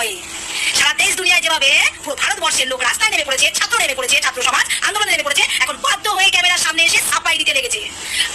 ভয়ে। সারা দেশ দুনিয়ায় যেভাবে পুরো ভারতবর্ষের লোক রাস্তায় নেমে পড়েছে, ছাত্র নেমে পড়েছে, ছাত্র সমাজ আন্দোলনে নেমে পড়েছে, এখন বাধ্য হয়ে ক্যামেরার সামনে এসে সাফাই দিতে লেগেছে।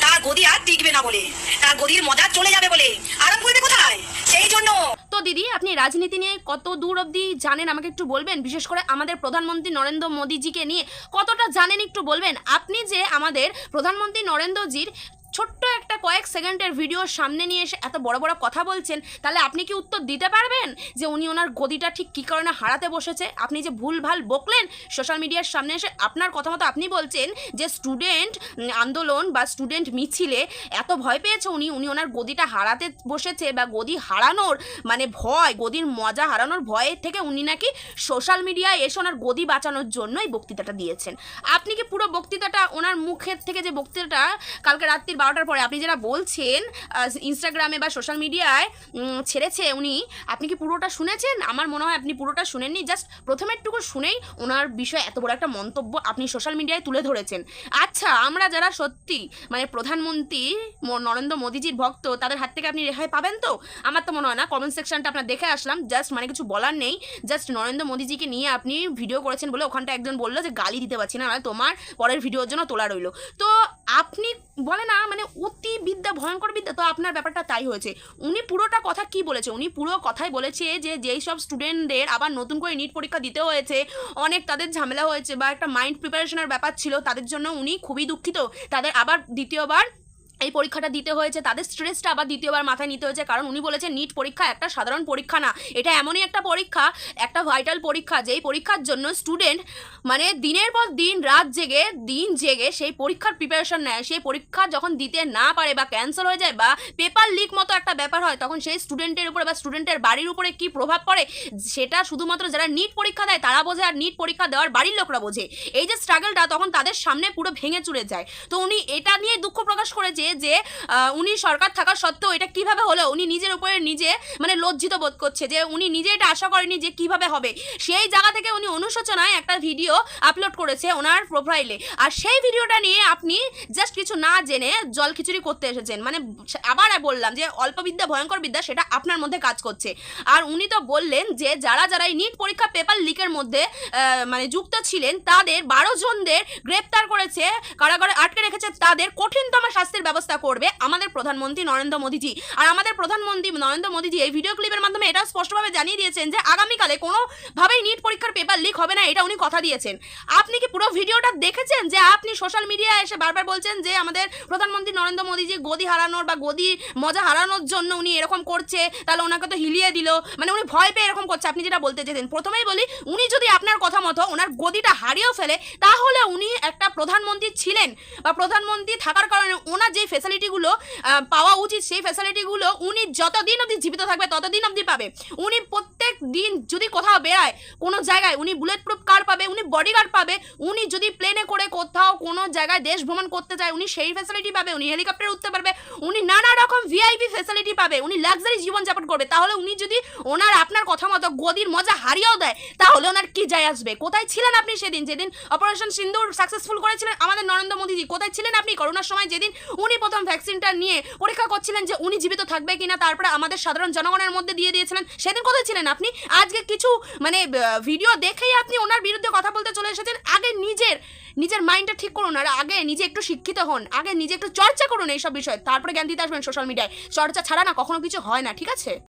তার গদি আর টিকবে না বলে, তার গদির মজা চলে যাবে বলে, আরাম করবে কোথায়? সেই জন্য। তো দিদি, আপনি রাজনীতি নিয়ে কত দূর অবধি জানেন আমাকে একটু বলবেন? বিশেষ করে আমাদের প্রধানমন্ত্রী নরেন্দ্র মোদীজিকে নিয়ে কতটা জানেন একটু বলবেন? আপনি যে আমাদের প্রধানমন্ত্রী নরেন্দ্রজির ছোট্ট একটা কয়েক সেকেন্ডের ভিডিওর সামনে নিয়ে এসে এত বড় বড় কথা বলছেন, তাহলে আপনি কি উত্তর দিতে পারবেন যে উনি ওনার গদিটা ঠিক কী কারণে হারাতে বসেছে? আপনি যে ভুলভাল বকলেন সোশ্যাল মিডিয়ার সামনে এসে, আপনার কথা মতো আপনি বলছেন যে স্টুডেন্ট আন্দোলন বা স্টুডেন্ট মিছিলে এত ভয় পেয়েছে উনি ওনার গদিটা হারাতে বসেছে, বা গদি হারানোর মানে ভয়, গদির মজা হারানোর ভয়ের থেকে উনি নাকি সোশ্যাল মিডিয়ায় এসে ওনার গদি বাঁচানোর জন্য এই বক্তৃতাটা দিয়েছেন। আপনি কি পুরো বক্তৃতাটা, ওনার মুখের থেকে যে বক্তৃতাটা কালকে রাত্রির 12টার পরে আপনি যেটা বলছেন ইনস্টাগ্রামে বা সোশ্যাল মিডিয়ায় ছেড়েছে উনি, আপনি কি পুরোটা শুনেছেন? আমার মনে হয় আপনি পুরোটা শুনেননি, জাস্ট প্রথমেরটুকু শুনেই ওনার বিষয়ে এত বড় একটা মন্তব্য আপনি সোশ্যাল মিডিয়ায় তুলে ধরেছেন। আচ্ছা, আমরা যারা সত্যি মানে প্রধানমন্ত্রী নরেন্দ্র মোদীজির ভক্ত, তাদের হাত থেকে আপনি রেহাই পাবেন তো? আমার তো মনে হয় না। কমেন্ট সেকশনটা আপনার দেখে আসলাম, জাস্ট মানে কিছু বলার নেই। জাস্ট নরেন্দ্র মোদীজিকে নিয়ে আপনি ভিডিও করেছেন বলে ওখানটা একজন বললো যে গালি দিতে পারছি না, তোমার পরের ভিডিওর জন্য তোলা রইলো। তো আপনি বলে না মানে অতি বিদ্যা ভয়ঙ্কর বিদ্যা, তো আপনার ব্যাপারটা তাই হয়েছে। উনি পুরোটা কথা কি বলেছে? উনি পুরো কথাই বলেছে যে যেই সব স্টুডেন্টদের আবার নতুন করে নিট পরীক্ষা দিতে হয়েছে, অনেক তাদের ঝামেলা হয়েছে বা একটা মাইন্ড প্রিপারেশনের ব্যাপার ছিল, তাদের জন্য উনি খুবই দুঃখিত। তাদের আবার দ্বিতীয়বার এই পরীক্ষাটা দিতে হয়েছে, তাদের স্ট্রেসটা আবার দ্বিতীয়বার মাথায় নিতে হয়েছে, কারণ উনি বলেছেন নিট পরীক্ষা একটা সাধারণ পরীক্ষা না, এটা এমনই একটা পরীক্ষা, একটা ভাইটাল পরীক্ষা, যেই পরীক্ষার জন্য স্টুডেন্ট মানে দিনের পর দিন রাত জেগে দিন জেগে সেই পরীক্ষার প্রিপারেশন নেয়। সেই পরীক্ষা যখন দিতে না পারে বা ক্যান্সেল হয়ে যায় বা পেপার লিক মতো একটা ব্যাপার হয়, তখন সেই স্টুডেন্টের উপরে বা স্টুডেন্টের বাড়ির উপরে কি প্রভাব পড়ে সেটা শুধুমাত্র যারা নিট পরীক্ষা দেয় তারা বোঝে, আর নিট পরীক্ষা দেওয়ার বাড়ির লোকরা বোঝে। এই যে স্ট্রাগলটা তখন তাদের সামনে পুরো ভেঙে চুরে যায়। তো উনি এটা নিয়ে দুঃখ প্রকাশ করেছে যে উনি সরকার থাকা সত্ত্বেও এটা কিভাবে হলো, উনি নিজের উপরে নিজে মানে লজ্জিত বোধ করছে যে উনি নিজে এটা আশা করেনি যে কিভাবে হবে। সেই জায়গা থেকে উনি অনুশোচনায় একটা ভিডিও আপলোড করেছে ওনার প্রোফাইলে, আর সেই ভিডিওটা নিয়ে আপনি জাস্ট কিছু না জেনে জল খিচুড়ি করতে এসেছেন। মানে আবার বললাম যে অল্প বিদ্যা ভয়ঙ্কর বিদ্যা, সেটা আপনার মধ্যে কাজ করছে। আর উনি তো বললেন যে যারা যারা এই নিট পরীক্ষা পেপার লিকের মধ্যে মানে যুক্ত ছিলেন তাদের 12 জনদের গ্রেপ্তার করেছে, কারাগারে আটকে রেখেছে, তাদের কঠিনতম শাস্তির ব্যবস্থা করবে আমাদের প্রধানমন্ত্রী নরেন্দ্র মোদীজি। আর আমাদের প্রধানমন্ত্রী নরেন্দ্র মোদীজি এই ভিডিও ক্লিপের মাধ্যমে এটাও স্পষ্টভাবে জানিয়ে দিয়েছেন যে আগামীকালে কোনোভাবেই নিট পরীক্ষার পেপার লিক হবে না, এটা উনি কথা দিয়েছেন। আপনি কি পুরো ভিডিওটা দেখেছেন? যে আপনি সোশ্যাল মিডিয়ায় এসে বারবার বলছেন যে আমাদের প্রধানমন্ত্রী নরেন্দ্র মোদীজি গদি হারানোর বা গদি মজা হারানোর জন্য উনি এরকম করছে, তাহলে ওনাকে তো হিলিয়ে দিল, মানে উনি ভয় পেয়ে এরকম করছে। আপনি যেটা বলতে চেয়েছেন, প্রথমেই বলি উনি যদি আপনার কথা মতো ওনার গদিটা হারিয়েও ফেলে, তাহলে উনি একটা প্রধানমন্ত্রী ছিলেন বা প্রধানমন্ত্রী থাকার কারণে ওনার যে ফ্যাসিলিটিগুলো পাওয়া উচিত সেই ফ্যাসিলিটিগুলো উনি যতদিন অবধি জীবিত থাকবে ততদিন অবধি পাবে। উনি প্রত্যেক দিন যদি কোথাও বেড়ায় কোনো জায়গায়, উনি বুলেট প্রুফ কার পাবে, উনি বডিগার্ড পাবে, উনি যদি প্লেনে করে কোথাও কোনো জায়গায় দেশ ভ্রমণ করতে চায় উনি সেই ফ্যাসিলিটি পাবে, উনি হেলিকপ্টারে উঠতে পারবে, উনি নানা রকম ভিআইপি ফ্যাসিলিটি পাবে, উনি লাক্সারি জীবনযাপন করবে। তাহলে উনি যদি ওনার আপনার কথা মতো গদির মজা হারিয়েও দেয়, তাহলে ওনার কি যায় আসবে? কোথায় ছিলেন আপনি সেদিন, যেদিন অপারেশন সিন্দুর সাকসেসফুল করেছিলেন আমাদের নরেন্দ্র মোদীজি? কোথায় ছিলেন আপনি করোনার সময়, যেদিন উনি প্রথম ভ্যাকসিনটা নিয়ে পরীক্ষা করছিলেন যে উনি জীবিত থাকবে কিনা, তারপরে আমাদের সাধারণ জনগণের মধ্যে দিয়ে দিয়েছিলেন, সেদিন কোথায় ছিলেন আপনি? আজকে কিছু মানে ভিডিও দেখেই আপনি ওনার বিরুদ্ধে কথা বলতে চলে এসেছেন। আগে নিজের মাইন্ডটা ঠিক করুন, আর আগে নিজে একটু শিক্ষিত হন, আগে নিজে একটু চর্চা করুন এইসব বিষয়, তারপরে জ্ঞান দিতে আসবেন সোশ্যাল মিডিয়ায়। চর্চা ছাড়া না কখনো কিছু হয় না, ঠিক আছে?